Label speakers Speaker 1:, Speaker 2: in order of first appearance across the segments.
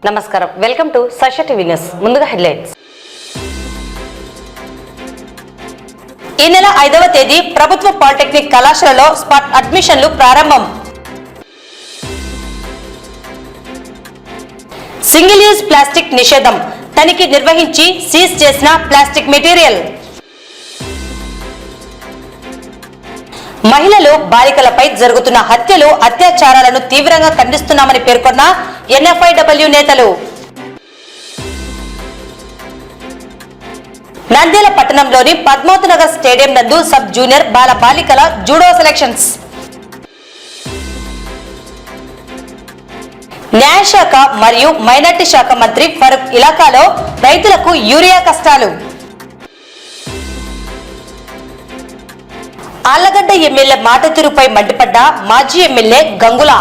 Speaker 1: నమస్కారం, welcome to సష TV news. ముందుగా headlines. ఈ నెల 5వ తేదీ ప్రభుత్వ పాలిటెక్నిక్ కళాశాలలో స్పాట్ అడ్మిషన్లు ప్రారంభం. సింగిల్ యూజ్ ప్లాస్టిక్ నిషేధం, తనిఖీ నిర్వహించి సీజ్ చేసిన ప్లాస్టిక్ మెటీరియల్. మహిళలు, బాలికలపై జరుగుతున్న హత్యలు, అత్యాచారాలను తీవ్రంగా ఖండిస్తున్నామని పేర్కొన్న NFIW నేతలు. నంద్యాల పట్టణంలోని పద్మావతినగర్ స్టేడియం నందు సబ్ జూనియర్ బాల బాలికల జూడో సెలక్షన్స్. న్యాయశాఖ మరియు మైనార్టీ శాఖ మంత్రి ఫరూక్ ఇలాకాలో రైతులకు యూరియా కష్టాలు. ఆళ్లగడ్డ ఎమ్మెల్యే మాట తీరుపై మండిపడ్డ మాజీ ఎమ్మెల్యే గంగుల.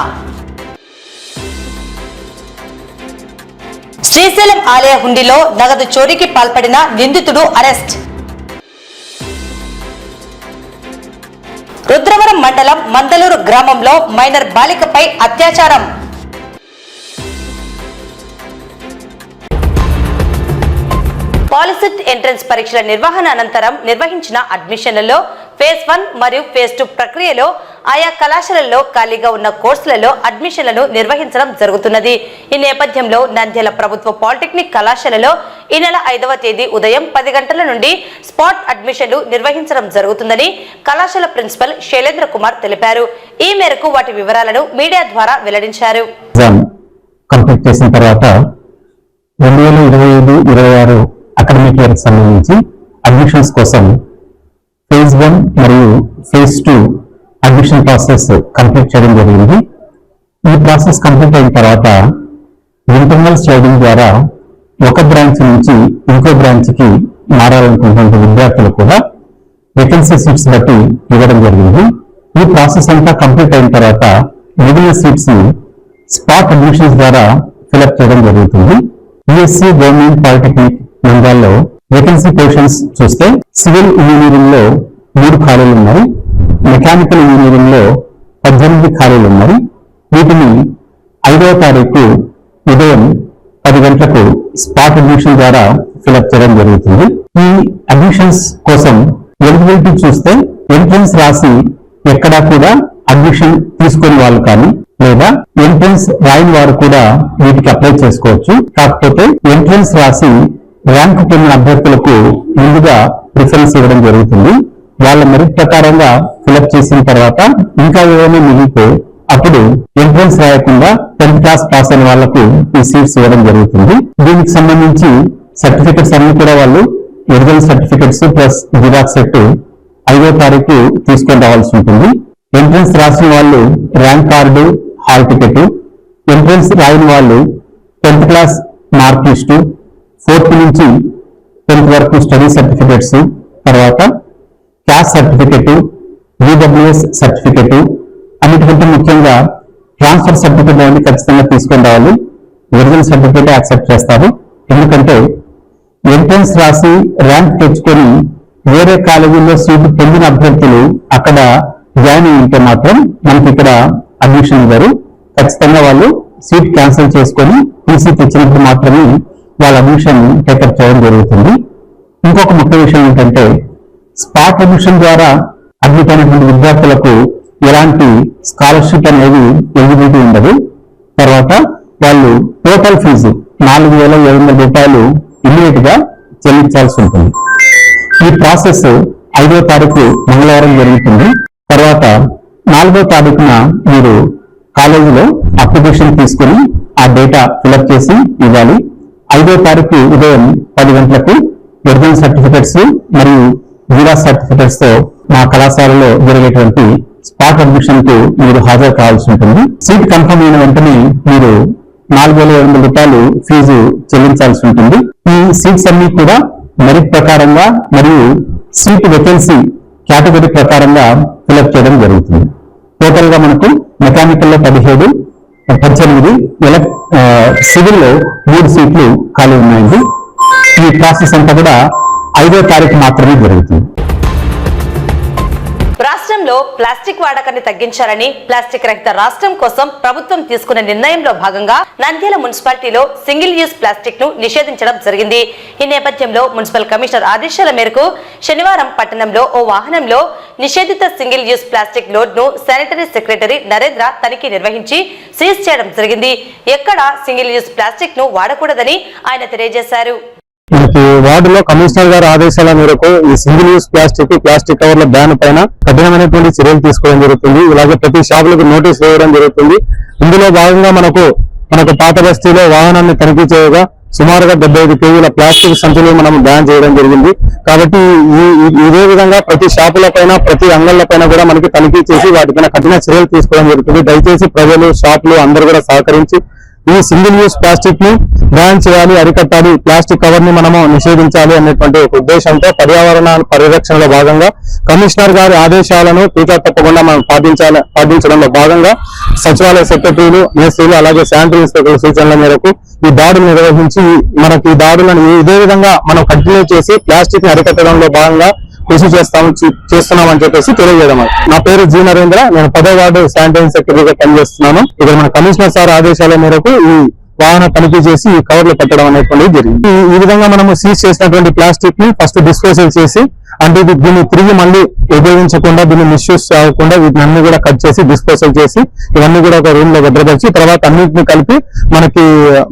Speaker 1: శ్రీశైలం ఆలయ హుండీలో నగదు చోరీకి పాల్పడిన నిందితుడు అరెస్ట్. రుద్రవరం మండలం మందలూరు గ్రామంలో మైనర్ బాలికపై అత్యాచారం. పాలిసెట్ ఎంట్రన్స్ పరీక్షల నిర్వహణ అనంతరం నిర్వహించిన అడ్మిషన్లలో ఫేజ్ 1 మరియు ఫేజ్ 2 ప్రక్రియలో ఆయా కళాశాలల్లో ఖాళీగా ఉన్న కోర్సులలో అడ్మిషన్లను నిర్వహించడం జరుగుతున్నది. ఈ నేపథ్యంలో నంద్యాల ప్రభుత్వ పాలిటెక్నిక్ కళాశాలలో ఈ నెల 5వ తేదీ ఉదయం 10 గంటల నుండి స్పాట్ అడ్మిషన్లు నిర్వహించడం జరుగుతుందని కళాశాల ప్రిన్సిపల్ శైలేంద్ర కుమార్ తెలిపారు. ఈ మేరకు వాటి వివరాలను మీడియా ద్వారా వెల్లడించారు.
Speaker 2: 2025-26 అకాడమిక్ ఇయర్ సంబంధించి అడ్మిషన్స్ కోసం ఫేజ్ 1 మరియు ఫేజ్ 2 అడ్మిషన్ ప్రాసెస్ కంప్లీట్ చేయడం జరిగింది. ఈ ప్రాసెస్ కంప్లీట్ అయిన తర్వాత ఇంటర్నల్ స్లైడింగ్ ద్వారా ఒక బ్రాంచ్ నుంచి ఇంకో బ్రాంచ్ కి మారాలనుకున్నటువంటి విద్యార్థులు కూడా వేకెన్సీ సీట్స్ బట్టి ఇవ్వడం జరిగింది. ఈ ప్రాసెస్ అంతా కంప్లీట్ అయిన తర్వాత మిగిలిన సీట్స్ ని స్పాట్ అడ్మిషన్స్ ద్వారా ఫిల్అప్ చేయడం జరుగుతుంది. BSc గవర్నమెంట్ పాలిటెక్నిక్ నంద్యాలలో వేకెన్సీ పొజిషన్స్ చూస్తే సివిల్ ఇంజనీరింగ్ లో 3 ఖాళీలు ఉన్నాయి, మెకానికల్ ఇంజనీరింగ్ లో 18 ఖాళీలు ఉన్నాయి. వీటిని 5వ తారీఖు ఉదయం 10 గంటలకు స్పాట్ అడ్మిషన్ ద్వారా ఫిల్అప్ చేయడం జరుగుతుంది. ఈ అడ్మిషన్స్ కోసం ఎలిజిబిలిటీ చూస్తే ఎంట్రన్స్ రాసి ఎక్కడా కూడా అడ్మిషన్ తీసుకునే వాళ్ళు కానీ లేదా ఎంట్రన్స్ రాయని వారు కూడా వీటికి అప్లై చేసుకోవచ్చు. కాకపోతే ఎంట్రన్స్ రాసి ర్యాంక్ పొందిన అభ్యర్థులకు ముందుగా ప్రిఫరెన్స్ ఇవ్వడం జరుగుతుంది. వాళ్ళ మెరిట్ ప్రకారంగా ఫిల్అప్ చేసిన తర్వాత ఇంకా ఏమైనా మిగిలితే అప్పుడు ఎంట్రన్స్ రాయకుండా 10th క్లాస్ పాస్ అయిన వాళ్లకు ఈ సీట్స్ ఇవ్వడం జరుగుతుంది. దీనికి సంబంధించి సర్టిఫికెట్స్ అన్ని కూడా వాళ్ళు original certificates plus xerox set 5వ తారీఖు తీసుకొని రావాల్సి ఉంటుంది. ఎంట్రన్స్ రాసిన వాళ్ళు rank card, hall ticket, entrance రాయని వాళ్ళు 10th class mark list, 4th నుంచి 10th వరకు స్టడీ సర్టిఫికెట్స్, తర్వాత క్యాస్ట్ సర్టిఫికెట్, UWS సర్టిఫికెట్, అన్నిటికంటే ముఖ్యంగా ట్రాన్స్ఫర్ సర్టిఫికెట్ అనేది ఖచ్చితంగా తీసుకొని రావాలి. ఒరిజినల్ సర్టిఫికెట్ యాక్సెప్ట్ చేస్తారు. ఎందుకంటే ఎంట్రన్స్ రాసి ర్యాంక్ తెచ్చుకొని వేరే కాలేజీలో సీటు పొందిన అభ్యర్థులు అక్కడ జాయిన్ అయి ఉంటే మాత్రం మనకి ఇక్కడ అడ్మిషన్ ఇవ్వరు. ఖచ్చితంగా వాళ్ళు సీట్ క్యాన్సిల్ చేసుకొని టీసీ తెచ్చినప్పుడు మాత్రమే వాళ్ళ అడ్మిషన్ టేకప్ చేయడం జరుగుతుంది. ఇంకొక ముఖ్య విషయం ఏంటంటే స్పాట్ అడ్మిషన్ ద్వారా అడ్మిట్ అయినటువంటి విద్యార్థులకు ఎలాంటి స్కాలర్షిప్ అనేది ఎలిజిబిలిటీ ఉండదు. తర్వాత వాళ్ళు టోటల్ ఫీజు 4,700 రూపాయలు ఇమ్మీడియట్ గా చెల్లించాల్సి ఉంటుంది. ఈ ప్రాసెస్ 5వ తారీఖు మంగళవారం జరుగుతుంది. తర్వాత 4వ తారీఖున మీరు కాలేజీలో అప్లికేషన్ తీసుకుని ఆ డేటా ఫిల్అప్ చేసి ఇవ్వాలి. 5వ తారీఖు ఉదయం 10 గంటలకు ఒరిజినల్ సర్టిఫికెట్స్ మరియు జిరాక్స్ సర్టిఫికెట్స్ తో మా కళాశాలలో జరిగేటువంటి స్పాట్ అడ్మిషన్ కు మీరు హాజరు కావాల్సి ఉంటుంది. సీట్ కన్ఫర్మ్ అయిన వెంటనే మీరు 4,700 రూపాయలు ఫీజు చెల్లించాల్సి ఉంటుంది. ఈ సీట్స్ అన్ని కూడా మెరిట్ ప్రకారంగా మరియు సీట్ వేకెన్సీ కేటగిరీ ప్రకారంగా ఫిల్అప్ చేయడం జరుగుతుంది. టోటల్ గా మనకు మెకానికల్లో 17, 18, సివిల్లో 3 సీట్లు ఖాళీ ఉన్నాయండి. ఈ ప్రాసెస్ అంతా కూడా 5వ తారీఖు మాత్రమే జరుగుతుంది.
Speaker 1: రాష్ట్రం రాష్ట్రంలో ప్లాస్టిక్ వాడకాన్ని తగ్గించాలని ప్లాస్టిక్ రహిత రాష్ట్రం కోసం ప్రభుత్వం తీసుకున్న నిర్ణయంలో భాగంగా నంద్యాల మున్సిపాలిటీలో సింగిల్ యూజ్ ప్లాస్టిక్ ను నిషేధించడం జరిగింది. ఈ నేపథ్యంలో మున్సిపల్ కమిషనర్ ఆదేశాల మేరకు శనివారం పట్టణంలో ఓ వాహనంలో నిషేధిత సింగిల్ యూజ్ ప్లాస్టిక్ లోడ్ ను శానిటరీ సెక్రటరీ నరేంద్ర తనిఖీ నిర్వహించి సీజ్ చేయడం జరిగింది. ఎక్కడ సింగిల్ యూజ్ ప్లాస్టిక్ ను వాడకూడదని ఆయన తెలియజేశారు.
Speaker 3: మనకి వార్డులో కమిషనర్ గారి ఆదేశాల మేరకు ఈ సింగిల్ యూజ్ ప్లాస్టిక్ కవర్ల బ్యాన్ పైన కఠినమైనటువంటి చర్యలు తీసుకోవడం జరుగుతుంది. ఇలాగే ప్రతి షాపులకు నోటీస్ వేయడం జరుగుతుంది. ఇందులో భాగంగా మనకు పాత బస్తీలో వాహనాన్ని తనిఖీ చేయగా సుమారుగా 75 కేజీల ప్లాస్టిక్ సంచులు మనం బ్యాన్ చేయడం జరిగింది. కాబట్టి ఇదే విధంగా ప్రతి షాపుల పైన ప్రతి అంగళ్ళ పైన కూడా మనకి తనిఖీ చేసి వాటిపైన కఠిన చర్యలు తీసుకోవడం జరుగుతుంది. దయచేసి ప్రజలు షాపులు అందరూ కూడా సహకరించి ఈ సింగిల్ యూజ్ ప్లాస్టిక్ ని బ్యాన్ చేయాలి, అరికట్టాలి, ప్లాస్టిక్ కవర్ ని మనము నిషేధించాలి అనేటువంటి ఒక ఉద్దేశంతో పర్యావరణ పరిరక్షణలో భాగంగా కమిషనర్ గారి ఆదేశాలను తూచా తప్పకుండా మనం పాటించడంలో భాగంగా సచివాలయ సెక్రటరీలు, మేస్త్రీలు అలాగే శానిటరీ ఇన్స్పెక్టర్ల సూచనల మేరకు ఈ దాడులు నిర్వహించి మనకి ఈ దాడులను ఇదే విధంగా మనం కంటిన్యూ చేసి ప్లాస్టిక్ ని అరికట్టడంలో భాగంగా కృషి చేస్తున్నామని చెప్పేసి తెలియజేయడం. నా పేరు జి నరేంద్ర, నేను 10వ వార్డు శానిటరీ సెక్రటరీగా పనిచేస్తున్నాను. ఇక్కడ మన కమిషనర్ సార్ ఆదేశాల మేరకు ఈ వాహన తనిఖీ చేసి ఈ కవర్లు పెట్టడం అనేటువంటిది జరిగింది. ఈ విధంగా మనము సీజ్ చేసినటువంటి ప్లాస్టిక్ ని ఫస్ట్ డిస్పోజల్ చేసి, అంటే దీన్ని తిరిగి మళ్ళీ ఉపయోగించకుండా, దీన్ని మిస్యూజ్ చేయకుండా వీటిని అన్ని కూడా కట్ చేసి డిస్పోజల్ చేసి ఇవన్నీ కూడా ఒక రూమ్ లో భద్రపరిచి తర్వాత అన్నింటిని కలిపి మనకి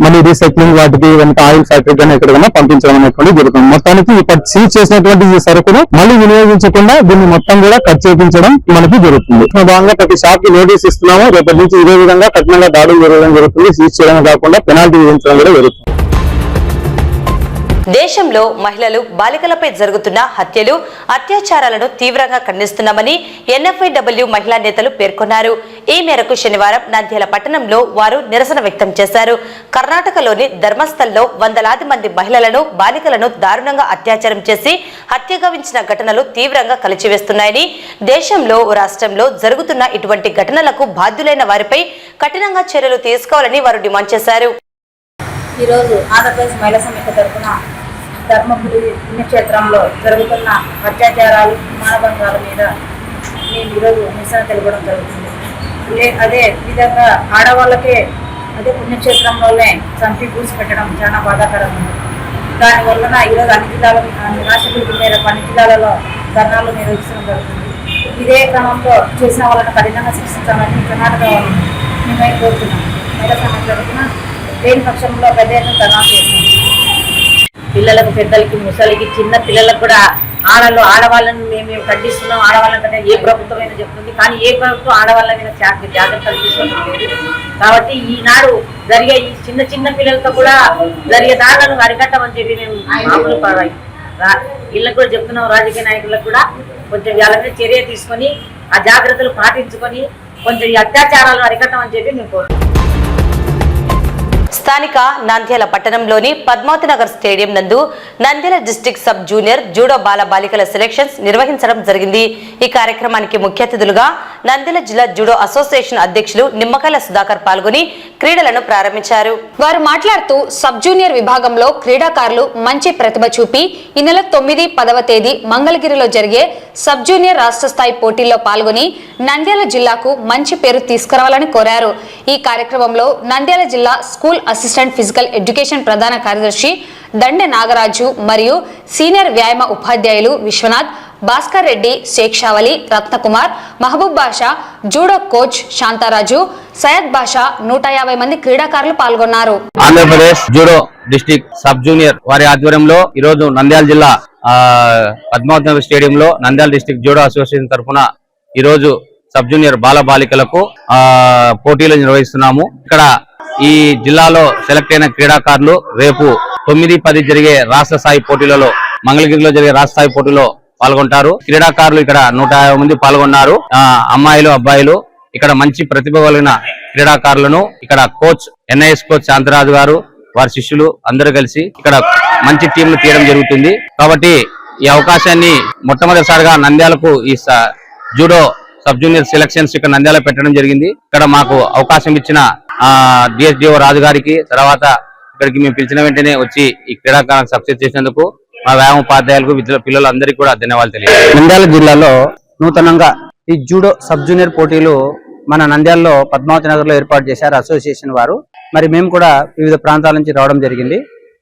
Speaker 3: మళ్ళీ రీసైక్లింగ్ వాటికి ఆయిల్ ఫ్యాక్టరీ కానీ ఎక్కడికైనా పంపించడం అనేటువంటి జరుగుతుంది. మొత్తానికి ఇప్పుడు సీజ్ చేసినటువంటి ఈ సరుకును మళ్ళీ వినియోగించకుండా దీన్ని మొత్తం కూడా కట్ చేయించడం మనకి జరుగుతుంది. భాగంగా ప్రతి షాప్ కి నోటీస్ ఇస్తున్నాము. రేపటి నుంచి ఇదే విధంగా కఠినంగా దాడులు జరగడం జరుగుతుంది. సీజ్ చేయడం కాకుండా పెనాల్టీ విధించడం కూడా జరుగుతుంది.
Speaker 1: దేశంలో మహిళలు, బాలికలపై జరుగుతున్న హత్యలు, అత్యాచారాలను తీవ్రంగా ఖండిస్తున్నామని NFIW మహిళా నేతలు పేర్కొన్నారు. ఈ మేరకు శనివారం నంద్యాల పట్టణంలో వారు నిరసన వ్యక్తం చేశారు. కర్ణాటకలోని ధర్మస్థల్లో వందలాది మంది మహిళలను, బాలికలను దారుణంగా అత్యాచారం చేసి హత్యగావించిన ఘటనలు తీవ్రంగా కలిచివేస్తున్నాయని, దేశంలో, రాష్ట్రంలో జరుగుతున్న ఇటువంటి ఘటనలకు బాధ్యులైన వారిపై కఠినంగా చర్యలు తీసుకోవాలని వారు డిమాండ్ చేశారు.
Speaker 4: ఈరోజు ఆంధ్రప్రదేశ్ మహిళా సమైక్య తరఫున ధర్మపురి పుణ్యక్షేత్రంలో జరుగుతున్న అత్యాచారాలు, మానభంగాల మీద మేము ఈరోజు నిరసన తెలపడం జరుగుతుంది. అదే విధంగా ఆడవాళ్ళకే అదే పుణ్యక్షేత్రంలోనే చంపి పూసి పెట్టడం చాలా బాధాకరంగా ఉంది. దానివలన ఈరోజు అన్ని రాష్ట్రాల మేరకు అన్ని జిల్లాలలో ధర్నాలు నిర్వహించడం జరుగుతుంది. ఇదే క్రమంలో చేసిన వాళ్ళని కఠినంగా శిక్షించాలని కర్ణాటక వాళ్ళని మేము కోరుతున్నాం. మహిళా సమైక్య తరఫున లేని పక్షంలో పెద్ద ఎత్తున ధర్నాలు చేస్తున్నాం. పిల్లలకు, పెద్దలకి, ముసలికి, చిన్న పిల్లలకు కూడా ఆడవాళ్ళని మేము ఖండిస్తున్నాం. ఆడవాళ్ళ కంటే ఏ ప్రభుత్వమైనా చెప్తుంది, కానీ ఏ ప్రభుత్వం ఆడవాళ్ళ మీద జాగ్రత్తలు తీసుకుంటుంది. కాబట్టి ఈనాడు జరిగే ఈ చిన్న పిల్లలతో కూడా జరిగే దాడులను అరికట్టమని చెప్పి మేము మామూలు వీళ్ళకు కూడా చెప్తున్నాం. రాజకీయ నాయకులకు కూడా కొంచెం వాళ్ళ మీద చర్య తీసుకొని ఆ జాగ్రత్తలు పాటించుకొని కొంచెం ఈ అత్యాచారాలను అరికట్టమని చెప్పి మేము కోరుతున్నాం.
Speaker 1: స్థానిక నంద్యాల పట్టణంలోని పద్మావతి నగర్ స్టేడియం నందు Nandyal district sub junior judo బాల బాలికల సెలక్షన్స్ నిర్వహించడం జరిగింది. ఈ కార్యక్రమానికి ముఖ్య అతిథులుగా నంద్యాల జిల్లా జూడో అసోసియేషన్ అధ్యక్షులు నిమ్మకాయల సుధాకర్ పాల్గొని క్రీడలను ప్రారంభించారు.
Speaker 5: వారు మాట్లాడుతూ సబ్ జూనియర్ విభాగంలో క్రీడాకారులు మంచి ప్రతిభ చూపి ఈ నెల 9, 10వ తేదీ మంగళగిరిలో జరిగే సబ్ జూనియర్ రాష్ట్ర స్థాయి పోటీల్లో పాల్గొని నంద్యాల జిల్లాకు మంచి పేరు తీసుకురావాలని కోరారు. ఈ కార్యక్రమంలో నంద్యాల జిల్లా స్కూల్ అసిస్టెంట్ ఫిజికల్ ఎడ్యుకేషన్ ప్రధాన కార్యదర్శి దండె నాగరాజు మరియు సీనియర్ వ్యాయామ ఉపాధ్యాయులు విశ్వనాథ్, భాస్కర్ రెడ్డి, శేక్షావలి, రత్నకుమార్, మహబూబ్ బాషా, జూడో కోచ్ శాంతారాజు, సయ్యద్ బాషా 150 మంది క్రీడాకారులు పాల్గొన్నారు.
Speaker 6: Andhra Pradesh judo district sub junior వారి ఆధ్వర్యంలో ఈరోజు నంద్యాల జిల్లా పద్మావతి నగర్ స్టేడియంలో నంద్యాల డిస్ట్రిక్ట్ జూడో అసోసియేషన్ తరఫున ఈరోజు సబ్ జూనియర్ బాల బాలికలకు పోటీలు నిర్వహిస్తున్నాము. ఇక్కడ ఈ జిల్లాలో సెలెక్ట్ అయిన క్రీడాకారులు రేపు 9, 10 జరిగే రాష్ట్ర స్థాయి పోటీలలో మంగళగిరిలో జరిగే రాష్ట్ర స్థాయి పోటీలో పాల్గొంటారు. క్రీడాకారులు ఇక్కడ 150 మంది పాల్గొన్నారు. అమ్మాయిలు, అబ్బాయిలు. ఇక్కడ మంచి ప్రతిభ కలిగిన క్రీడాకారులను ఇక్కడ కోచ్ NIS కోచ్ శాంతరాజు గారు, వారి శిష్యులు అందరూ కలిసి ఇక్కడ మంచి టీంలు తీయడం జరుగుతుంది. కాబట్టి ఈ అవకాశాన్ని మొట్టమొదటిసారిగా నంద్యాలకు ఈ జూడో సబ్ జూనియర్ సెలక్షన్స్ ఇక్కడ నంద్యాల పెట్టడం జరిగింది. ఇక్కడ మాకు అవకాశం ఇచ్చిన DSDO రాజు గారికి, తర్వాత ఇక్కడికి మేము పిలిచిన వెంటనే వచ్చి ఈ క్రీడాకారులకు సక్సెస్ చేసినందుకు మా వ్యాయామ ఉపాధ్యాయులకు, పిల్లలందరికీ కూడా ధన్యవాదాలు తెలియజేస్తాను.
Speaker 3: నంద్యాల జిల్లాలో నూతనంగా
Speaker 7: ఈ జూడో సబ్ జూనియర్ పోటీలు మన నంద్యాలలో పద్మావతి నగర్లో ఏర్పాటు చేశారు అసోసియేషన్ వారు. మరి మేము కూడా వివిధ ప్రాంతాల నుంచి రావడం జరిగింది.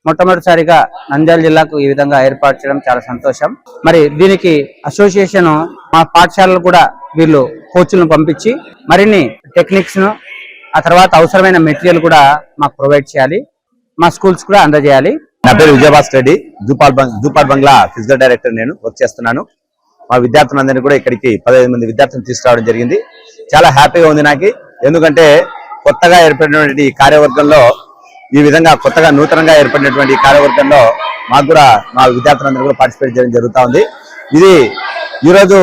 Speaker 7: మొట్టమొదటిసారిగా నంద్యాల జిల్లాకు ఈ విధంగా ఏర్పాటు చేయడం చాలా సంతోషం. మరి దీనికి అసోసియేషన్ మా పాఠశాలలు కూడా వీళ్ళు కోచ్లను పంపించి మరిన్ని టెక్నిక్స్ ను ఆ తర్వాత అవసరమైన మెటీరియల్ కూడా మాకు ప్రొవైడ్ చేయాలి, మా స్కూల్స్ కూడా అందజేయాలి.
Speaker 8: నా పేరు విజయభాస్కర్ రెడ్డి, జూపాల్ బంగ్లా ఫిజికల్ డైరెక్టర్ నేను వర్క్ చేస్తున్నాను. మా విద్యార్థులందరినీ కూడా ఇక్కడికి 15 మంది విద్యార్థులను తీసుకురావడం జరిగింది. చాలా హ్యాపీగా ఉంది నాకు, ఎందుకంటే కొత్తగా ఏర్పడినటువంటి కార్యవర్గంలో ఈ విధంగా కొత్తగా నూతనంగా ఏర్పడినటువంటి కార్యవర్గంలో మాకు కూడా మా విద్యార్థులందరూ కూడా పార్టిసిపేట్ చేయడం జరుగుతూ ఉంది. ఇది ఈరోజు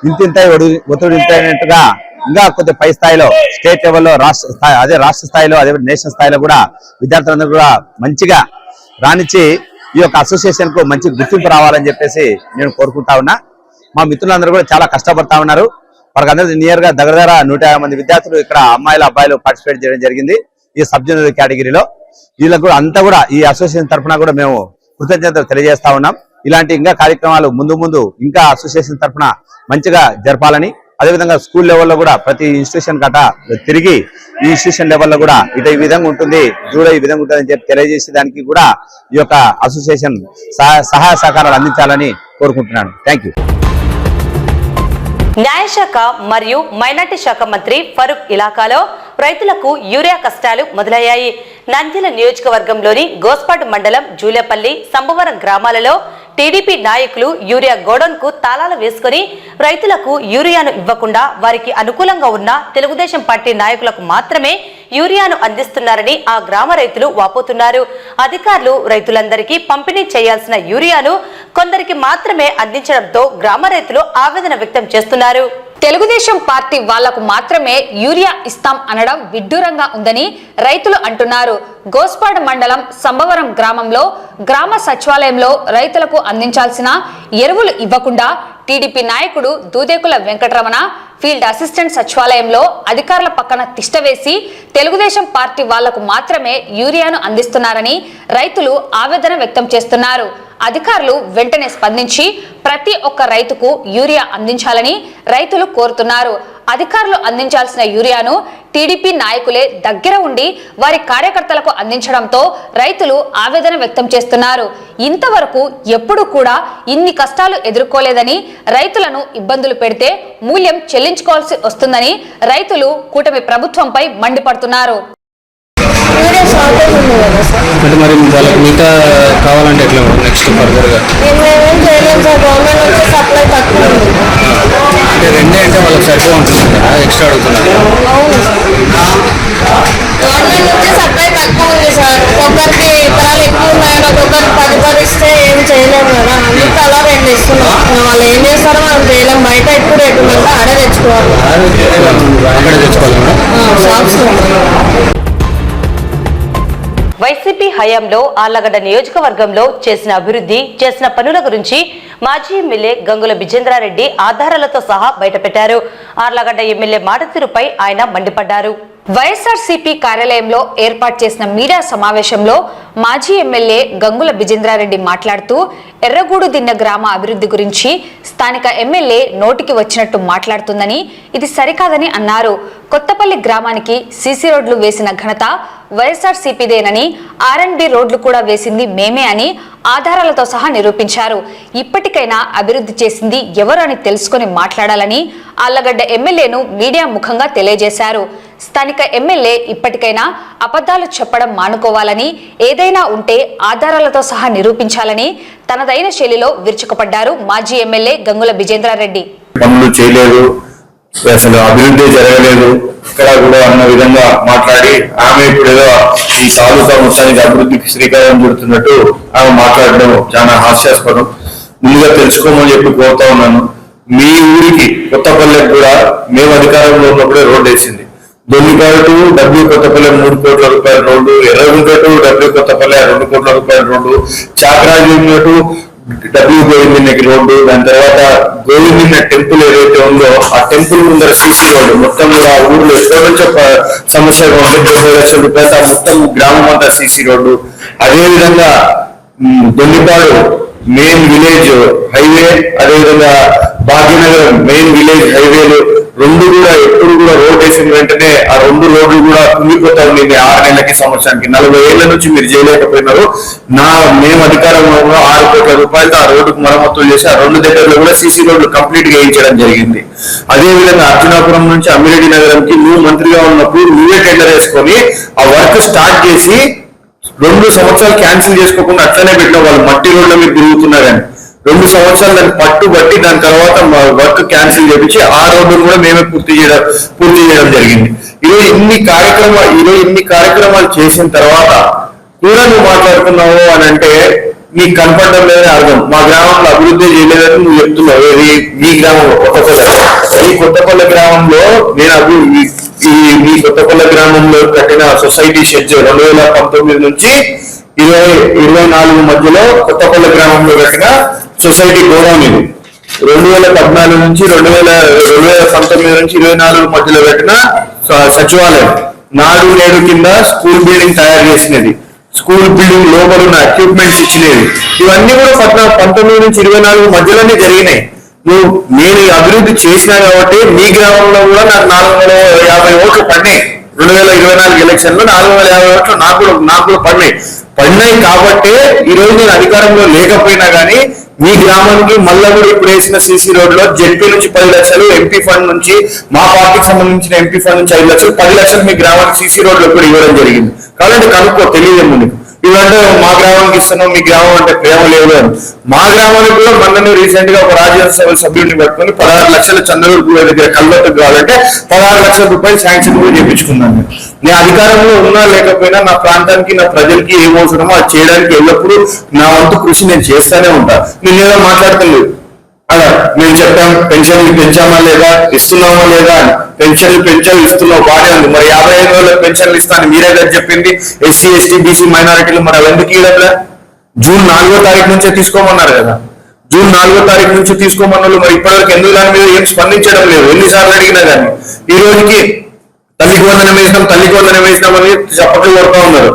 Speaker 8: ఇంతింతై ఒత్తిడినట్టుగా ఇంకా కొద్ది పై స్థాయిలో స్టేట్ లెవెల్లో రాష్ట్ర స్థాయిలో అదే నేషనల్ స్థాయిలో కూడా విద్యార్థులందరూ కూడా మంచిగా రాణించి ఈ యొక్క అసోసియేషన్ కు మంచి గుర్తింపు రావాలని చెప్పేసి నేను కోరుకుంటా ఉన్నా. మా మిత్రులందరూ కూడా చాలా కష్టపడతా ఉన్నారు. వారికి అందరూ నియర్ గా దగ్గర 150 మంది విద్యార్థులు ఇక్కడ అమ్మాయిలు అబ్బాయిలు పార్టిసిపేట్ చేయడం జరిగింది ఈ సబ్ జూనియర్ కేటగిరీలో. వీళ్ళకు కూడా అంతా కూడా ఈ అసోసియేషన్ తరఫున కూడా మేము కృతజ్ఞతలు తెలియజేస్తా ఉన్నాం. ఇలాంటి ఇంకా కార్యక్రమాలు ముందు ఇంకా అసోసియేషన్ తరఫున మంచిగా జరపాలని, అదేవిధంగా స్కూల్ లెవెల్లో కూడా ప్రతి ఇన్స్టిట్యూషన్ గట తిరిగి ఈ ఇన్స్టిట్యూషన్ లెవెల్లో కూడా ఈ విధంగా ఉంటుంది, జూడో ఈ విధంగా ఉంటుంది అని చెప్పి తెలియజేసే దానికి కూడా ఈ యొక్క అసోసియేషన్ సహాయ సహకారాలు అందించాలని కోరుకుంటున్నాను. Thank you.
Speaker 1: న్యాయశాఖ మరియు మైనార్టీ శాఖ మంత్రి ఫరూక్ ఇలాకాలో రైతులకు యూరియా కష్టాలు మొదలయ్యాయి. నంద్యాల నియోజకవర్గంలోని గోస్పాడు మండలం జూలేపల్లి, సంబవరం గ్రామాలలో టీడీపీ నాయకులు యూరియా గోడౌన్ కు తాళాలు వేసుకుని రైతులకు యూరియాను ఇవ్వకుండా వారికి అనుకూలంగా ఉన్న తెలుగుదేశం పార్టీ నాయకులకు మాత్రమే యూరియాను అందిస్తున్నారని ఆ గ్రామ రైతులు వాపోతున్నారు. అధికారులు రైతులందరికీ పంపిణీ చేయాల్సిన యూరియాను కొందరికి మాత్రమే అందించడంతో గ్రామ రైతులు ఆవేదన వ్యక్తం చేస్తున్నారు.
Speaker 5: తెలుగుదేశం పార్టీ వాళ్లకు మాత్రమే యూరియా ఇస్తాం అనడం విడ్డూరంగా ఉందని రైతులు అంటున్నారు. గోస్పాడు మండలం సంబవరం గ్రామంలో గ్రామ సచివాలయంలో రైతులకు అందించాల్సిన ఎరువులు ఇవ్వకుండా టీడీపీ నాయకుడు దూదేకుల వెంకటరమణ ఫీల్డ్ అసిస్టెంట్ సచివాలయంలో అధికారుల పక్కన తిష్టవేసి తెలుగుదేశం పార్టీ వాళ్లకు మాత్రమే యూరియాను అందిస్తున్నారని రైతులు ఆవేదన వ్యక్తం చేస్తున్నారు. అధికారులు వెంటనే స్పందించి ప్రతి ఒక్క రైతుకు యూరియా అందించాలని రైతులు కోరుతున్నారు. అధికారులు అందించాల్సిన యూరియాను టీడీపీ నాయకులే దగ్గర ఉండి వారి కార్యకర్తలకు అందించడంతో రైతులు ఆవేదన వ్యక్తం చేస్తున్నారు. ఇంతవరకు ఎప్పుడు కూడా ఇన్ని కష్టాలు ఎదుర్కోలేదని, రైతులను ఇబ్బందులు పెడితే మూల్యం చెల్లించుకోవాల్సి వస్తుందని రైతులు కూటమి ప్రభుత్వంపై మండిపడుతున్నారు.
Speaker 3: మరి వాళ్ళకి మిగతా కావాలంటే ఎట్లా నెక్స్ట్ ఫర్దర్గా అంటే రెండే అంటే వాళ్ళకి సరిపో ఉంటుంది కదా, ఎక్స్ట్రా అడుగుతున్నారు.
Speaker 9: గవర్నమెంట్ నుంచి సప్లై తక్కువ ఉంది సార్. ఒక్కొక్కరికి ఎకరాలు ఎక్కువ ఉన్నాయని ఒక్కొక్కరికి 10 ఇస్తే ఏం చేయలేము కదా, అందుకు అలా 2 ఇస్తున్నాం. వాళ్ళు ఏం చేస్తారో మనం చేయలేము. బయట ఎక్కువ రేటు ఉందంటే ఆడే తెచ్చుకోవాలి.
Speaker 3: అక్కడే తెచ్చుకోవాలి
Speaker 9: షాప్స్.
Speaker 1: వైసీపీ హయాంలో ఆళ్లగడ్డ నియోజకవర్గంలో చేసిన అభివృద్ధి, చేసిన పనుల గురించి మాజీ ఎమ్మెల్యే గంగుల విజేంద్రారెడ్డి ఆధారాలతో సహా బయటపెట్టారు. ఆళ్లగడ్డ ఎమ్మెల్యే మాట తీరుపై ఆయన మండిపడ్డారు.
Speaker 5: వైఎస్ఆర్సీపీ కార్యాలయంలో ఏర్పాటు చేసిన మీడియా సమావేశంలో మాజీ ఎమ్మెల్యే గంగుల విజేంద్రారెడ్డి మాట్లాడుతూ ఎర్రగూడు దిన్న గ్రామ అభివృద్ధి గురించి స్థానిక ఎమ్మెల్యే నోటికి వచ్చినట్టు మాట్లాడుతుందని, ఇది సరికాదని అన్నారు. కొత్తపల్లి గ్రామానికి సీసీ రోడ్లు వేసిన ఘనత వైఎస్ఆర్సీపీదేనని, R&B రోడ్లు కూడా వేసింది మేమే అని ఆధారాలతో సహా నిరూపించారు. ఇప్పటికైనా అభివృద్ధి చేసింది ఎవరు అని తెలుసుకొని మాట్లాడాలని ఆళ్లగడ్డ ఎమ్మెల్యేను మీడియా ముఖంగా తెలియజేశారు. స్థానిక ఎమ్మెల్యే ఇప్పటికైనా అబద్ధాలు చెప్పడం మానుకోవాలని, ఏదైనా ఉంటే ఆధారాలతో సహా నిరూపించాలని తనదైన శైలిలో విరుచుకుపడ్డారు మాజీ ఎమ్మెల్యే గంగుల విజేంద్రారెడ్డి.
Speaker 10: పనులు చేయలేదు, అసలు అభివృద్ధి జరగలేదు ఇక్కడ కూడా అన్న విధంగా మాట్లాడి ఆమె ఇప్పుడు ఏదో ఈ తాలూకా మొత్తానికి అభివృద్ధికి శ్రీకారం చుడుతున్నట్టు ఆమె మాట్లాడడం చాలా హాస్యాస్పదం. ముందుగా తెలుసుకోమని చెప్పి కోరుతా ఉన్నాను. మీ ఊరికి కొత్తపల్లెకి కూడా మేము అధికారంలో ఉన్నప్పుడే రోడ్డు వేసింది. దొల్లిపాడు టు డబ్ల్యూ కొత్తపల్లె 3 కోట్ల రూపాయల road, Erragunta to W Kothapalle 2 కోట్ల రూపాయల రోడ్డు, చాకరాజు టు డబ్ల్యూ గోవిందన్నకి రోడ్డు, దాని తర్వాత గోవిందన్న టెంపుల్ ఏదైతే ఉందో ఆ టెంపుల్ ముందర సీసీ రోడ్డు మొత్తం కూడా ఆ ఊర్లో ఎక్కడి నుంచో సమస్యగా ఉంటే 90 లక్షల రూపాయలు ఆ మొత్తం గ్రామం అంతా సీసీ రోడ్డు. అదేవిధంగా దొల్లిపాడు మెయిన్ విలేజ్ హైవే, అదేవిధంగా భాగ్యనగరం మెయిన్ విలేజ్ హైవేలు రెండు కూడా ఎప్పుడు కూడా రోడ్ వేసిన వెంటనే ఆ రెండు రోడ్లు కూడా కుంగిపోతా ఉంది. 6 నెలలకి సంవత్సరానికి 40 ఏళ్ల నుంచి మీరు చేయలేకపోయినారు. మేము అధికారంలో 6 కోట్ల రూపాయలతో ఆ రోడ్డుకు మరమ్మతులు చేసి ఆ 2 దగ్గరలో కూడా సీసీ రోడ్లు కంప్లీట్ గా వేయించడం జరిగింది. అదే విధంగా అర్జునాపురం నుంచి అమ్మిరెడ్డి నగరంకి నువ్వు మంత్రిగా ఉన్నప్పుడు నువ్వే టెండర్ వేసుకొని ఆ వర్క్ స్టార్ట్ చేసి 2 సంవత్సరాలు క్యాన్సిల్ చేసుకోకుండా అట్లనే పెట్టిన వాళ్ళు మట్టి రోడ్ల మీద తిరుగుతున్నారని 2 సంవత్సరాలు దాన్ని పట్టుబట్టి దాని తర్వాత వర్క్ క్యాన్సిల్ చేపించి ఆ రోడ్డును కూడా మేమే పూర్తి చేయడం జరిగింది. ఈరోజు ఇన్ని కార్యక్రమాలు చేసిన తర్వాత కూడా నువ్వు మాట్లాడుతున్నావు అని అంటే నీకు కనపడడం లేదని అర్థం. మా గ్రామంలో అభివృద్ధి చేయలేదని నువ్వు చెప్తున్నావు. మీ గ్రామంలో ఈ కొత్తపల్లి గ్రామంలో నేను ఈ కొత్తపల్లి గ్రామంలో కట్టిన సొసైటీ షెడ్స్ 2019 నుంచి 2024 మధ్యలో కొత్తపల్లి గ్రామంలో కట్టిన సొసైటీ గోడౌన్ ఇది. 2014 నుంచి 2019 నుంచి 24 మధ్యలో పెట్టిన సచివాలయం నాడు నేడు కింద స్కూల్ బిల్డింగ్ తయారు చేసినది, స్కూల్ బిల్డింగ్ లోపల ఉన్న ఎక్విప్మెంట్స్ ఇచ్చినవి. ఇవన్నీ కూడా 19 నుంచి 24 మధ్యలోనే జరిగినాయి. నేను అభివృద్ధి చేసినా కాబట్టి మీ గ్రామంలో కూడా నాకు 450 ఓట్లు పడినాయి. 2024 ఎలక్షన్ లో 450 ఓట్లు నాకు కూడా పడినాయి కాబట్టి ఈ రోజు నేను అధికారంలో లేకపోయినా గానీ మీ గ్రామానికి మళ్ళా కూడా ఇప్పుడు వేసిన సీసీ రోడ్ లో జెడ్పీ నుంచి 10 లక్షలు, ఎంపీ ఫండ్ నుంచి మా పార్టీకి సంబంధించిన ఎంపీ ఫండ్ నుంచి 5 లక్షలు, 10 లక్షలు మీ గ్రామానికి సీసీ రోడ్ లో కూడా ఇవ్వడం జరిగింది. కాబట్టి కనుక్కో, తెలియదేమో నీకు. ఇవంటే మా గ్రామానికి ఇస్తున్నాం, మీ గ్రామం అంటే ప్రేమ లేదు అని. మా గ్రామానికి కూడా మొన్న రీసెంట్ గా ఒక రాజ్యసభ సభ్యుడిని పట్టుకుని 16 లక్షలు చంద్రబాబు దగ్గర కల్వత్తు కావాలంటే 16 లక్షల రూపాయలు శాంక్షన్ కూడా చేయించుకున్నాను. నేను అధికారంలో ఉన్నా లేకపోయినా నా ప్రాంతానికి నా ప్రజలకి ఏం అవసరమో అది చేయడానికి ఎల్లప్పుడూ నా వంతు కృషి నేను చేస్తానే ఉంటా. నేను ఏదో మాట్లాడుతుంది అలా మేము చెప్పాం పెన్షన్లు పెంచామా లేదా, ఇస్తున్నామా లేదా అని. పెన్షన్లు ఇస్తున్నావు బాగానే ఉంది, మరి 55 వేల పెన్షన్లు ఇస్తాను మీరే కదా చెప్పింది. ఎస్సీ ఎస్టీ బీసీ మైనారిటీలు మరి అవెందుకు ఇవ్వట్లే? జూన్ 4వ తారీఖు నుంచే తీసుకోమన్నారు కదా. జూన్ 4వ తారీఖు నుంచి తీసుకోమన్నారు. మరి ఇప్పటివరకు ఎందుకు దాని మీద ఏం స్పందించడం లేదు. ఎన్నిసార్లు అడిగినా కానీ ఈ రోజుకి తల్లికి వందనం వేసినామని చప్పట్లు కొడుతూ ఉన్నారు.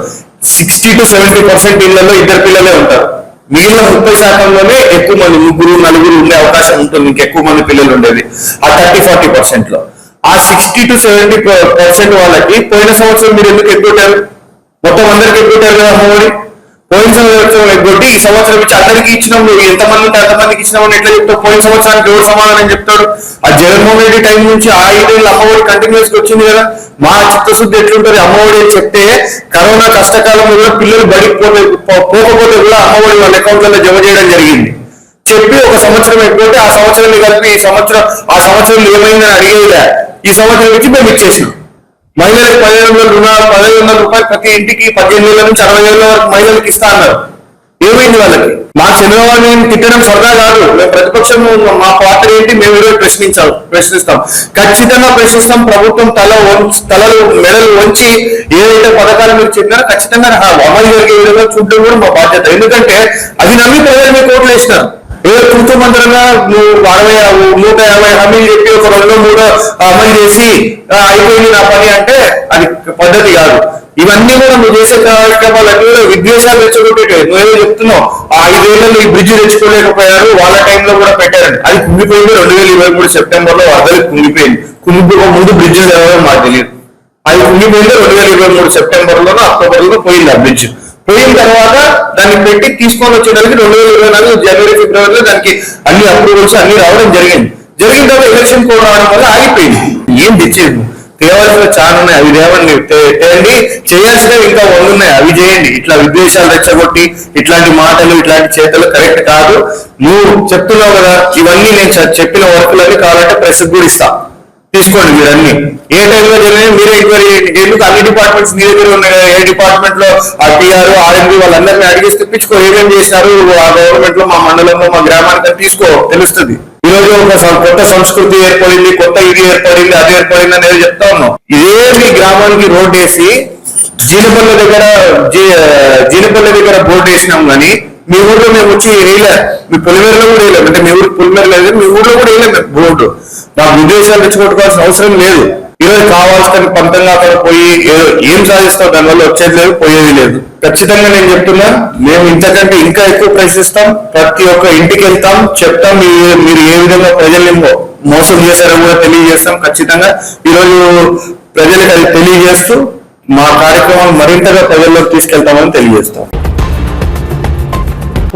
Speaker 10: 60 to 70% ఇళ్లలో 2 పిల్లలే ఉంటారు. మిగిలిన 30% ఎక్కువ మంది 3, 4 ఉండే అవకాశం ఉంటుంది. ఇంకెక్కువ మంది పిల్లలు ఉండేది ఆ 30-40% లో. ఆ 60 to 70% వాళ్ళకి పోయిన సంవత్సరం మీరు ఎందుకు ఎగ్గొట్టారు? మొత్తం అందరికి ఎగ్గొట్టారు కదా అమ్మఒడి. పోయిన సంవత్సరం ఎగ్గొట్టి ఈ సంవత్సరం ఇచ్చి అందరికీ ఇచ్చినాం. నువ్వు ఎంతమంది ఉంటే అంతమందికి ఇచ్చినామని ఎట్లా చెప్తావు? పోయిన సంవత్సరానికి ఎవరు సమాధానం చెప్తాడు? ఆ జగన్మోహన్ రెడ్డి టైం నుంచి ఆ 5 ఏళ్ళు అమ్మఒడి కంటిన్యూస్ గా వచ్చింది కదా. మా చిత్తశుద్ధి ఎట్లుంటది? అమ్మఒడి అని చెప్తే కరోనా కష్టకాలంలో కూడా పిల్లలు బడికి పోకపోతే కూడా అమ్మఒడి వాళ్ళ అకౌంట్లలో జమ చేయడం జరిగింది. చెప్పి ఒక సంవత్సరం ఎగ్గొట్టి ఆ సంవత్సరాన్ని కలిపి ఆ సంవత్సరం ఏమైందని అడిగేదిలే. ఈ సంవత్సరం ఇచ్చి మేము ఇచ్చేసినాం. మహిళలకు 1500 రూపాయలు ప్రతి ఇంటికి 18 ఏళ్ల నుంచి 60 ఏళ్ల వరకు మహిళలకు ఇస్తా అన్నారు. ఏమైంది వాళ్ళకి? మా చంద్రబాబు తిట్టడం సరదా కాదు. మేము ప్రతిపక్షం, మా పార్టీ ఏంటి మేము ఈరోజు ప్రశ్నిస్తాం, ఖచ్చితంగా ప్రశ్నిస్తాం. ప్రభుత్వం మెడలు వంచి ఏదైతే పథకాలు మీరు చెప్పినారో ఖచ్చితంగా అమలు జరిగే విధంగా చూడడం కూడా మా బాధ్యత. ఎందుకంటే అది నమ్మి ప్రజలు మీకు ఓట్లు వేసినారు. ఏదో కూర్చోమంటారుగా నువ్వు 150 హామీలు చెప్పి ఒక 2-3 అమలు చేసి అయిపోయింది నా పని అంటే అది పద్ధతి కాదు. ఇవన్నీ కూడా నువ్వు చేసే కార్యక్రమాలన్నీ కూడా విద్వేషాలు తెచ్చుకుంటే నువ్వేదో చెప్తున్నావు. ఆ 5 ఏళ్లలో ఈ బ్రిడ్జ్ తెచ్చుకోలేకపోయారు, వాళ్ళ టైంలో కూడా పెట్టారని. అది కుంగిపోయింది 2023 సెప్టెంబర్ లో వరదలకు కుంగిపోయింది. కుంగిపోక ముందు బ్రిడ్జ్ జరగడం మాకు తెలియదు. అది కుంగిపోయింది 2023 సెప్టెంబర్ లోనో అక్టోబర్ లో పోయింది. ఆ బ్రిడ్జ్ పోయిన తర్వాత దాన్ని పెట్టి తీసుకొని వచ్చేదానికి 2024 జనవరి ఫిబ్రవరిలో దానికి అన్ని అప్రూవల్స్ అన్ని రావడం జరిగిన తర్వాత ఎలక్షన్ కోడ్ రావడం వల్ల ఆగిపోయింది. ఏం తెచ్చేది? తేవాల్సిన చాలా ఉన్నాయి, అవి తేవండి. చేయాల్సినవి ఇంకా 100 ఉన్నాయి, అవి చేయండి. ఇట్లా విద్వేషాలు రెచ్చగొట్టి ఇట్లాంటి మాటలు ఇట్లాంటి చేతలు కరెక్ట్ కాదు. నువ్వు చెప్తున్నావు కదా, ఇవన్నీ నేను చెప్పిన వర్కులన్నీ కావాలంటే ప్రెస్ కూడా ఇస్తా, తీసుకోండి. మీరు అన్ని ఏ టైంలో జరిగినా మీరే ఎంక్వైరీ చేయండి. ఎందుకు అన్ని డిపార్ట్మెంట్స్ మీ దగ్గర ఉన్నాయి కదా. ఏ డిపార్ట్మెంట్ లో టీఆర్ ఆర్ఎంపీ వాళ్ళందరినీ అడిగేసి తెప్పించుకో. ఏమేమి చేశారు ఆ గవర్నమెంట్ లో, మా మండలంలో, మా గ్రామానికి తీసుకో, తెలుస్తుంది. ఈ రోజు ఒక కొత్త సంస్కృతి ఏర్పడింది, కొత్త ఇది ఏర్పడింది, అది ఏర్పడింది అనేది చెప్తా ఉన్నాం. ఇదే మీ గ్రామానికి రోడ్ వేసి జీనపల్లి దగ్గర బోర్డు వేసినాం కానీ మీ ఊర్లో మేము వచ్చి వేయలే. మీ పొలిమేరలో కూడా వేయలేము. అంటే మీ ఊరికి పొలిమేర లేదు, మీ ఊర్లో కూడా వేయలేము బోర్డు. మాకు విదేశాలు తెచ్చుకోవాల్సిన అవసరం లేదు. ఈరోజు కావాల్సిన పంతంగా అక్కడ పోయి ఏం సాధిస్తాం, దానివల్ల వచ్చేది లేదు, పోయేది లేదు. ఖచ్చితంగా నేను చెప్తున్నా, మేము ఇంతకంటే ఇంకా ఎక్కువ ప్రశ్నిస్తాం. ప్రతి ఒక్క ఇంటికి వెళ్తాం, చెప్తాం మీరు ఏ విధంగా ప్రజల్ని మోసం చేశారో కూడా తెలియజేస్తాం. ఖచ్చితంగా ఈరోజు ప్రజలకు అది తెలియజేస్తూ మా కార్యక్రమాలు మరింతగా ప్రజల్లోకి తీసుకెళ్తామని తెలియజేస్తాం.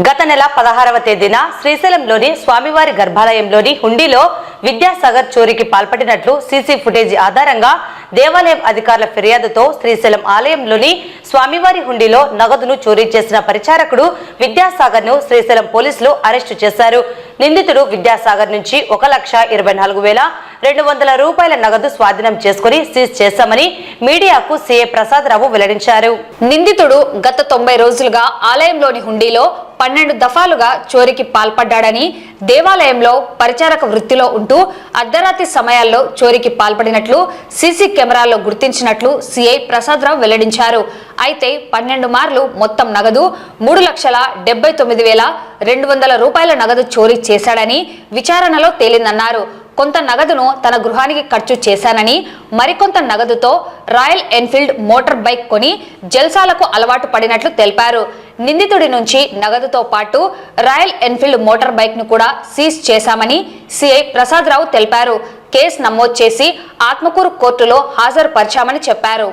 Speaker 1: గత నెల 16వ తేదీన శ్రీశైలంలోని స్వామివారి గర్భాలయంలోని హుండీలో విద్యాసాగర్ చోరీకి పాల్పడినట్లు సీసీ ఫుటేజీ ఆధారంగా దేవాలయం అధికారుల ఫిర్యాదుతో శ్రీశైలం ఆలయంలోని స్వామివారి హుండీలో నగదును చోరీ చేసిన పరిచారకుడు విద్యాసాగర్ ను శ్రీశైలం పోలీసులు అరెస్టు చేశారు. నిందితుడు విద్యాసాగర్ నుంచి 1,24,200 రూపాయల నగదు స్వాధీనం చేసుకుని సీజ్ చేశామని మీడియాకు సీఏ ప్రసాద్ రావు వెల్లడించారు.
Speaker 5: నిందితుడు గత 90 రోజులుగా ఆలయంలోని హుండీలో 12 దఫాలుగా చోరీకి పాల్పడ్డాడని, దేవాలయంలో పరిచారక వృత్తిలో ఉంటూ అర్ధరాత్రి సమయాల్లో చోరీకి పాల్పడినట్లు సీసీ కెమెరాల్లో గుర్తించినట్లు సీఐ ప్రసాద్ రావు వెల్లడించారు. అయితే 12 మార్లు మొత్తం నగదు 3,79,200 రూపాయల నగదు చోరీ చేశాడని విచారణలో తేలిందన్నారు. కొంత నగదును తన గృహానికి ఖర్చు చేశానని, మరికొంత నగదుతో రాయల్ ఎన్ఫీల్డ్ మోటార్ బైక్ కొని జల్సాలకు అలవాటు పడినట్లు తెలిపారు. నిందితుడి నుంచి నగదుతో పాటు రాయల్ ఎన్ఫీల్డ్ మోటార్ బైక్ ను కూడా సీజ్ చేశామని సిఐ ప్రసాద్ రావు తెలిపారు. కేసు నమోదు చేసి ఆత్మకూరు కోర్టులో హాజరుపరిచామని చెప్పారు.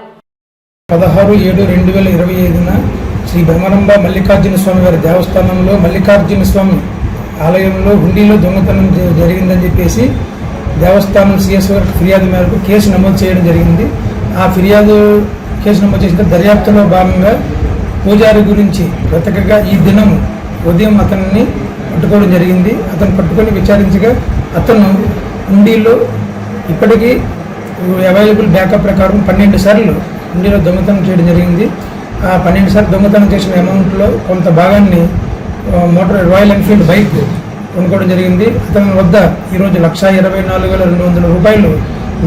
Speaker 11: 16/7/2025 శ్రీ భ్రమరంబ మల్లికార్జున స్వామి వారి దేవస్థానంలో మల్లికార్జున స్వామి ఆలయంలో హుండీలో దొంగతనం జరిగిందని చెప్పేసి దేవస్థానం సిఎస్ గారికి ఫిర్యాదు మేరకు కేసు నమోదు చేయడం జరిగింది. ఆ కేసు నమోదు చేసిన దర్యాప్తులో భాగంగా పూజారి గురించి వెతకగా ఈ దినం ఉదయం అతన్ని పట్టుకోవడం జరిగింది. అతను పట్టుకొని విచారించగా అతను హుండీలో ఇప్పటికీ అవైలబుల్ బ్యాకప్ ప్రకారం 12 సార్లు హుండీలో దొంగతనం చేయడం జరిగింది. ఆ 12 సార్లు దొంగతనం చేసిన అమౌంట్లో కొంత భాగాన్ని రాయల్ ఎన్ఫీల్డ్ బైక్ కొనుక్కోవడం జరిగింది. అతని వద్ద ఈరోజు 1,24,200 రూపాయలు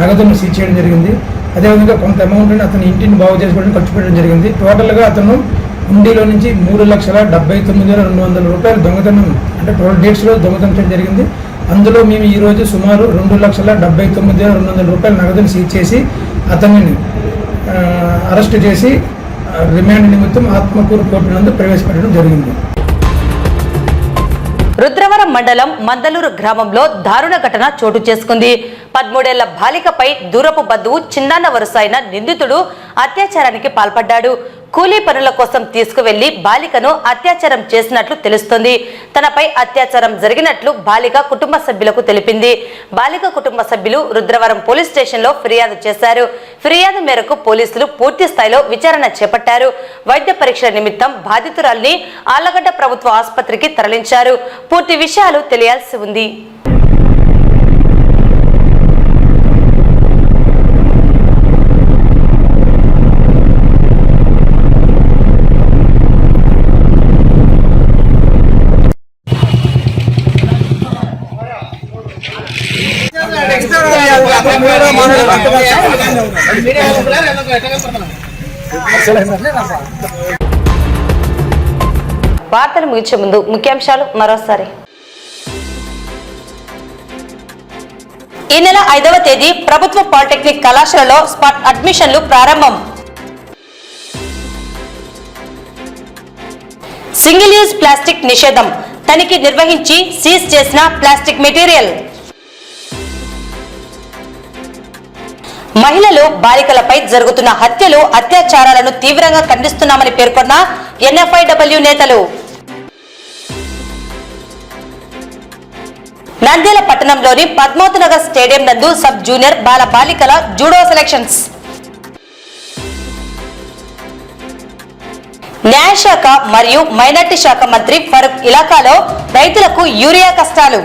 Speaker 11: నగదును సీజ్ చేయడం జరిగింది. అదేవిధంగా కొంత అమౌంట్ని అతని ఇంటిని బాగు చేసుకోవడానికి ఖర్చు పెట్టడం జరిగింది. టోటల్గా అతను హుండీలో నుంచి 3,79,200 రూపాయలు దొంగతనం అంటే 12 డేట్స్లో దొంగతనం చేయడం జరిగింది. అందులో మేము ఈరోజు సుమారు 2,79,200 రూపాయల నగదును సీజ్ చేసి అతనిని అరెస్ట్ చేసి రిమాండ్ నిమిత్తం ఆత్మకూరు కోర్టు నందు ప్రవేశపెట్టడం జరిగింది.
Speaker 1: రుద్రవరం మండలం మందలూరు గ్రామంలో దారుణ ఘటన చోటు చేసుకుంది. 13 ఏళ్ల బాలికపై దూరపు బంధువు చిన్నాన్న వరుస అయిన నిందితుడు అత్యాచారానికి పాల్పడ్డాడు. కూలీ పనుల కోసం తీసుకువెళ్లి బాలికను అత్యాచారం చేసినట్లు తెలుస్తోంది. తనపై అత్యాచారం జరిగినట్లు బాలిక కుటుంబ సభ్యులకు తెలిపింది. బాలిక కుటుంబ సభ్యులు రుద్రవరం పోలీస్ స్టేషన్లో ఫిర్యాదు చేశారు. ఫిర్యాదు మేరకు పోలీసులు పూర్తి స్థాయిలో విచారణ చేపట్టారు. వైద్య పరీక్షల నిమిత్తం బాధితురాల్ని ఆళ్లగడ్డ ప్రభుత్వ ఆసుపత్రికి తరలించారు. పూర్తి విషయాలు తెలియాల్సి ఉంది. వార్తలు ముగించే ముందు ముఖ్యాంశాలు మరోసారి. ఈ నెల 5వ తేదీ ప్రభుత్వ పాలిటెక్నిక్ కళాశాలలో స్పాట్ అడ్మిషన్లు ప్రారంభం. సింగిల్ యూజ్ ప్లాస్టిక్ నిషేధం, తనిఖీ నిర్వహించి సీజ్ చేసిన ప్లాస్టిక్ మెటీరియల్. మహిళలు బాలికలపై జరుగుతున్న హత్యలు అత్యాచారాలను తీవ్రంగా ఖండిస్తున్నామని పేర్కొన్న NFIW నేతలు. నంద్యాల పట్టణంలోని పద్మావతినగర్ స్టేడియం నందు సబ్ జూనియర్ బాల బాలికల జూడో సెలక్షన్స్. న్యాయశాఖ మరియు మైనార్టీ శాఖ మంత్రి ఫరూక్ ఇలాకాలో రైతులకు యూరియా కష్టాలు.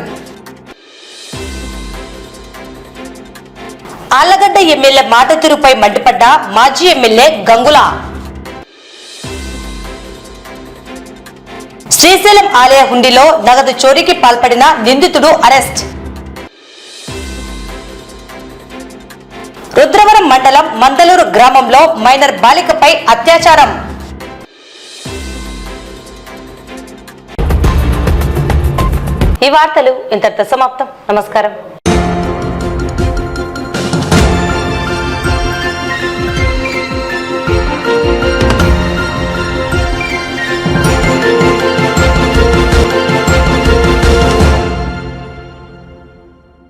Speaker 1: ఆళ్లగడ్డ ఎమ్మెల్యే మాట తీరుపై మండిపడ్డ మాజీ ఎమ్మెల్యే గంగుల. శ్రీశైలం ఆలయ హుండీలో నగదు చోరీకి పాల్పడిన నిందితుడు అరెస్ట్. రుద్రవరం మండలం మందలూరు గ్రామంలో మైనర్ బాలికపై అత్యాచారం. ఈ వార్తలు ఇంతటితో సమాప్తం. నమస్కారం.